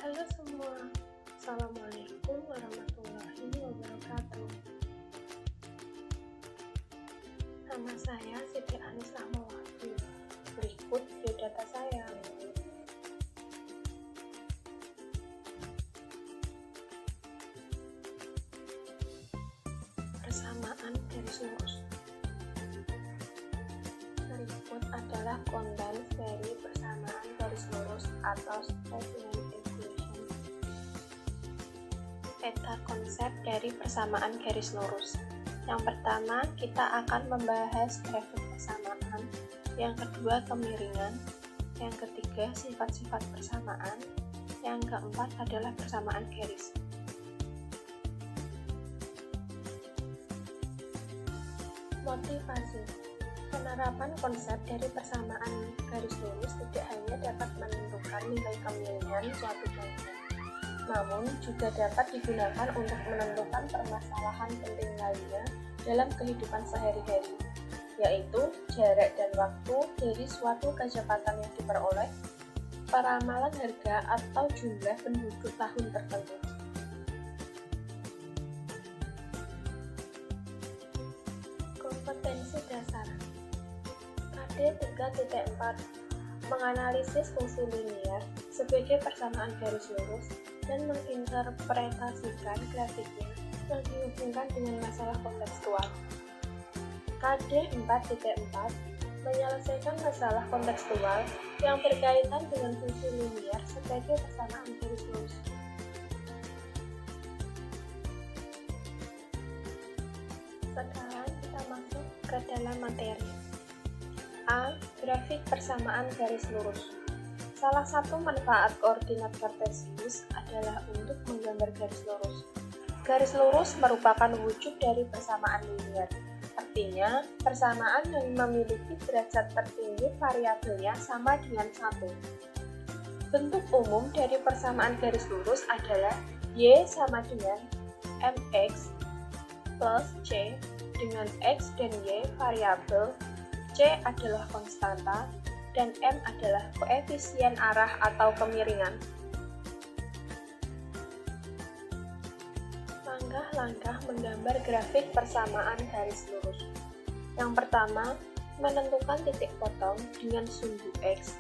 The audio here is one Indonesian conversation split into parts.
Halo semua, Assalamualaikum warahmatullahi wabarakatuh. Nama saya Siti Anis Rahmawati. Berikut biodata saya. Persamaan garis lurus. Berikut adalah kondens dari persamaan garis lurus atau Straight-line equation. Peta konsep dari persamaan garis lurus. Yang pertama, kita akan membahas grafik persamaan. Yang kedua, kemiringan. Yang ketiga, sifat-sifat persamaan. Yang keempat adalah persamaan garis. Motivasi. Penerapan konsep dari persamaan garis lurus tidak hanya dapat menentukan nilai kemiringan suatu bangsa, namun juga dapat digunakan untuk menentukan permasalahan penting lainnya dalam kehidupan sehari-hari, yaitu jarak dan waktu dari suatu kecepatan yang diperoleh, peramalan harga atau jumlah penduduk tahun tertentu. Kompetensi dasar. KD 3.4 menganalisis fungsi linier sebagai persamaan garis lurus dan menginterpretasikan grafiknya yang dihubungkan dengan masalah kontekstual. KD 4.4 menyelesaikan masalah kontekstual yang berkaitan dengan fungsi linier sebagai persamaan garis lurus. Sekarang kita masuk ke dalam materi. A. Grafik persamaan garis lurus. Salah satu manfaat koordinat kartesius adalah untuk menggambar garis lurus. Garis lurus merupakan wujud dari persamaan linier. Artinya, persamaan yang memiliki derajat tertinggi variabelnya sama dengan 1. Bentuk umum dari persamaan garis lurus adalah Y sama dengan mx plus C dengan X dan Y variabel, C adalah konstanta, dan M adalah koefisien arah atau kemiringan. Langkah-langkah menggambar grafik persamaan garis lurus. Yang pertama, menentukan titik potong dengan sumbu X,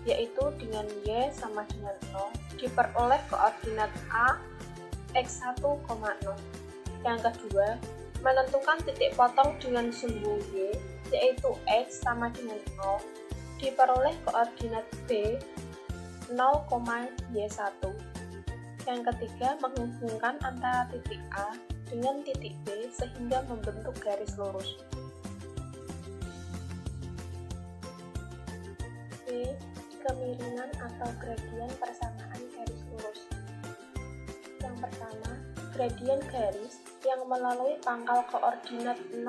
yaitu dengan Y sama dengan 0, diperoleh koordinat A, X1, 0. Yang kedua, menentukan titik potong dengan sumbu Y, yaitu X sama dengan 0, diperoleh koordinat B, 0,Y1. Yang ketiga, menghubungkan antara titik A dengan titik B sehingga membentuk garis lurus. B. Kemiringan atau gradien persamaan garis lurus. Yang pertama, gradien garis yang melalui pangkal koordinat 0,0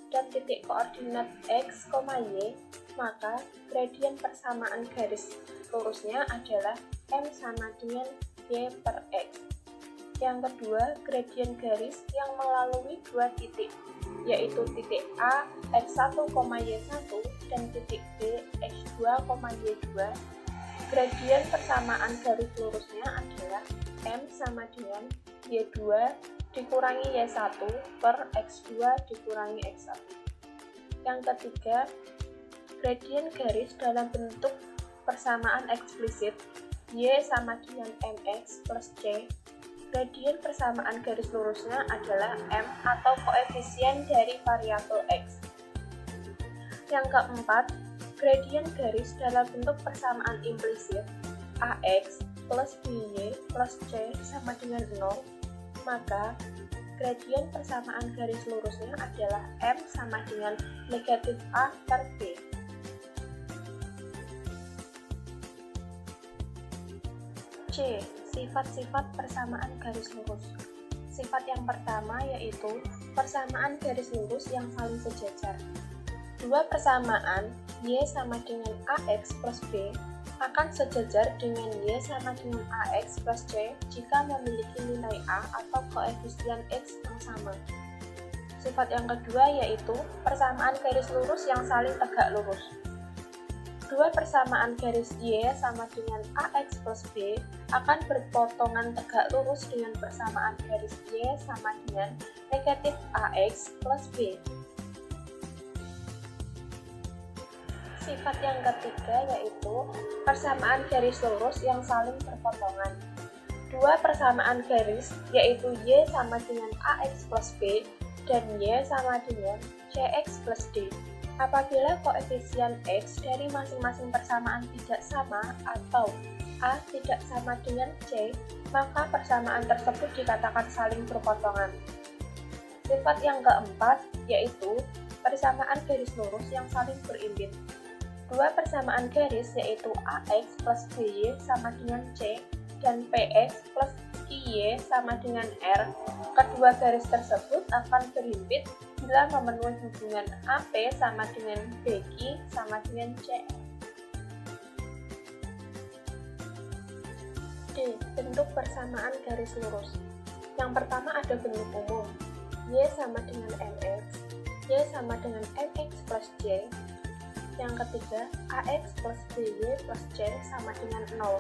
dan titik koordinat X, Y, maka gradien persamaan garis lurusnya adalah M sama dengan Y per X. Yang kedua, gradien garis yang melalui dua titik, yaitu titik A, X1, Y1 dan titik B, X2, Y2. Gradien persamaan garis lurusnya adalah M sama dengan Y2 dikurangi Y1 per X2 dikurangi X1. Yang ketiga, gradien garis dalam bentuk persamaan eksplisit Y sama dengan MX plus C. Gradien persamaan garis lurusnya adalah M atau koefisien dari variabel X. Yang keempat, gradien garis dalam bentuk persamaan implisit AX plus BY plus C sama dengan 0, maka gradien persamaan garis lurusnya adalah M sama dengan negatif A per B. C. Sifat-sifat persamaan garis lurus. Sifat yang pertama yaitu persamaan garis lurus yang saling sejajar. Dua persamaan Y sama dengan AX plus B akan sejajar dengan Y sama dengan AX plus C jika memiliki nilai A atau koefisien X yang sama. Sifat yang kedua yaitu persamaan garis lurus yang saling tegak lurus. Dua persamaan garis Y sama dengan AX plus B akan berpotongan tegak lurus dengan persamaan garis Y sama dengan negatif AX plus B. Sifat yang ketiga yaitu persamaan garis lurus yang saling berpotongan. Dua persamaan garis yaitu Y sama dengan AX plus B dan Y sama dengan CX plus D. Apabila koefisien X dari masing-masing persamaan tidak sama atau A tidak sama dengan C, maka persamaan tersebut dikatakan saling berpotongan. Sifat yang keempat yaitu persamaan garis lurus yang saling berimbit. Dua persamaan garis yaitu AX plus BY sama dengan C dan PX plus QY sama dengan R. Kedua garis tersebut akan berimbit bila memenuhi hubungan AP sama dengan BQ sama dengan CR. D. Bentuk persamaan garis lurus. Yang pertama ada bentuk umum, Y sama dengan MX, Y sama dengan MX plus J. Yang ketiga, AX plus BY plus C sama dengan 0.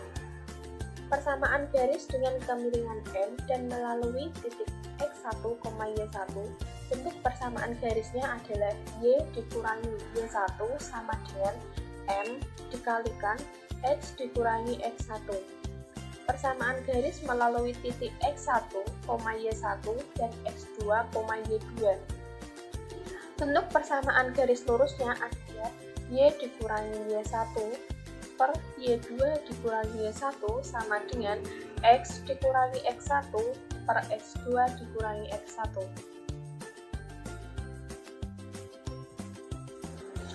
Persamaan garis dengan kemiringan M dan melalui titik X1, Y1, bentuk persamaan garisnya adalah Y dikurangi Y1 sama dengan M dikalikan X dikurangi X1. Persamaan garis melalui titik X1, Y1 dan X2, Y2. Bentuk persamaan garis lurusnya adalah Y dikurangi Y1 per Y2 dikurangi Y1 sama dengan X dikurangi X1 per X2 dikurangi X1.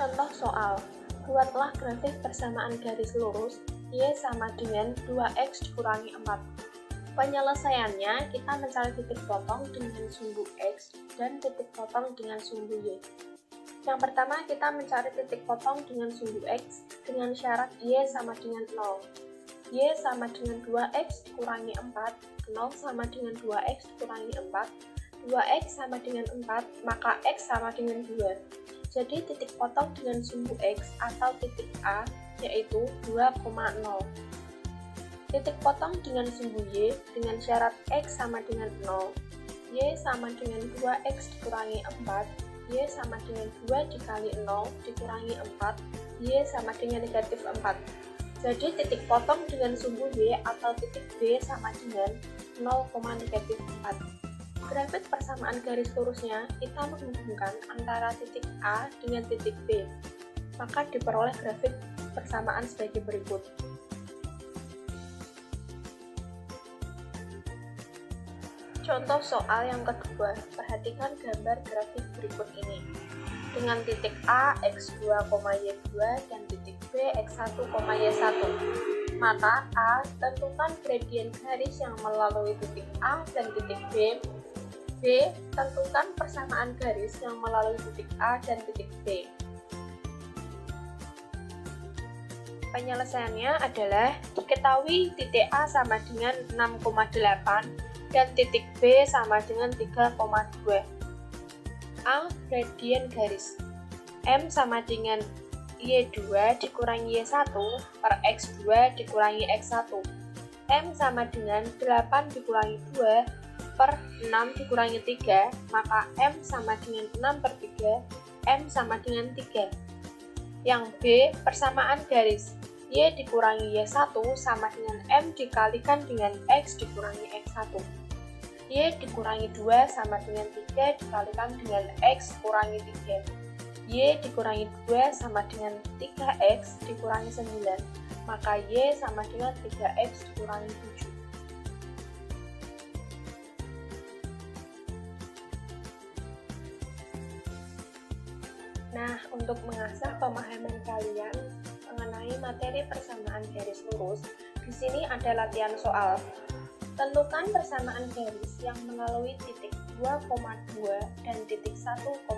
Contoh soal, buatlah grafik persamaan garis lurus Y sama dengan 2X dikurangi 4. Penyelesaiannya, kita mencari titik potong dengan sumbu X dan titik potong dengan sumbu Y. Yang pertama, kita mencari titik potong dengan sumbu X dengan syarat Y sama dengan 0. Y sama dengan 2X dikurangi 4, 0 sama dengan 2X dikurangi 4, 2X sama dengan 4, maka X sama dengan 2. Jadi titik potong dengan sumbu X atau titik A yaitu 2,0. Titik potong dengan sumbu Y dengan syarat X sama dengan 0, Y sama dengan 2X dikurangi 4, Y sama dengan 2 dikali 0 dikurangi 4, Y sama dengan negatif 4. Jadi titik potong dengan sumbu Y atau titik B sama dengan 0,-4. Grafik persamaan garis lurusnya, kita menghubungkan antara titik A dengan titik B. Maka diperoleh grafik persamaan sebagai berikut. Contoh soal yang kedua, perhatikan gambar grafik berikut ini. Dengan titik A, X2, Y2 dan titik B, X1, Y1. Maka A, tentukan gradien garis yang melalui titik A dan titik B. B, tentukan persamaan garis yang melalui titik A dan titik B. Penyelesaiannya adalah diketahui titik A sama dengan 6,8 dan titik B sama dengan 3,2. A. Gradien garis. M sama dengan Y2 dikurangi Y1 per X2 dikurangi X1. M sama dengan 8 dikurangi 2 per 6 dikurangi 3, maka M sama dengan 6 per 3, M sama dengan 3. Yang B, persamaan garis. Y dikurangi Y1 sama dengan M dikalikan dengan X dikurangi X1. Y dikurangi 2 sama dengan 3 dikalikan dengan X kurangi 3. Y dikurangi 2 sama dengan 3X dikurangi 9, maka Y sama dengan 3X dikurangi 7. Nah, untuk mengasah pemahaman kalian mengenai materi persamaan garis lurus, di sini ada latihan soal. Tentukan persamaan garis yang melalui titik 2,2 dan titik 1,-5.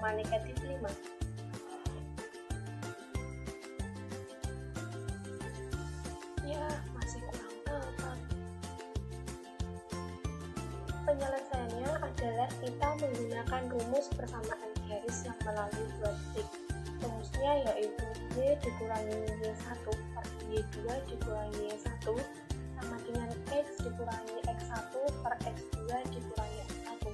Ya, masih kurang tepat. Penyelesaiannya adalah kita menggunakan rumus persamaan garis yang melalui dua titik. Rumusnya yaitu Y dikurangi Y1 per Y2 dikurangi Y1 sama dengan X dikurangi X1 per X2 dikurangi X1.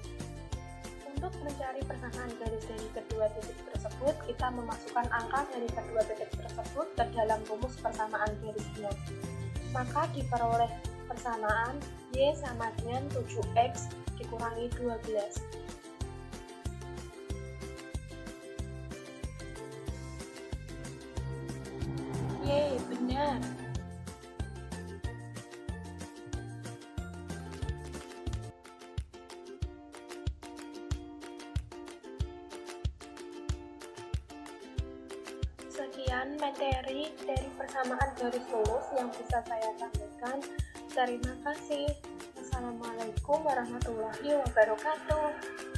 Untuk mencari persamaan garis dari kedua titik tersebut, kita memasukkan angka dari kedua titik tersebut ke dalam rumus persamaan garisnya. Maka diperoleh persamaan Y sama dengan 7X dikurangi 12. Yeay, benar. Sekian materi dari persamaan garis lurus yang bisa saya sampaikan. Terima kasih. Wassalamualaikum warahmatullahi wabarakatuh.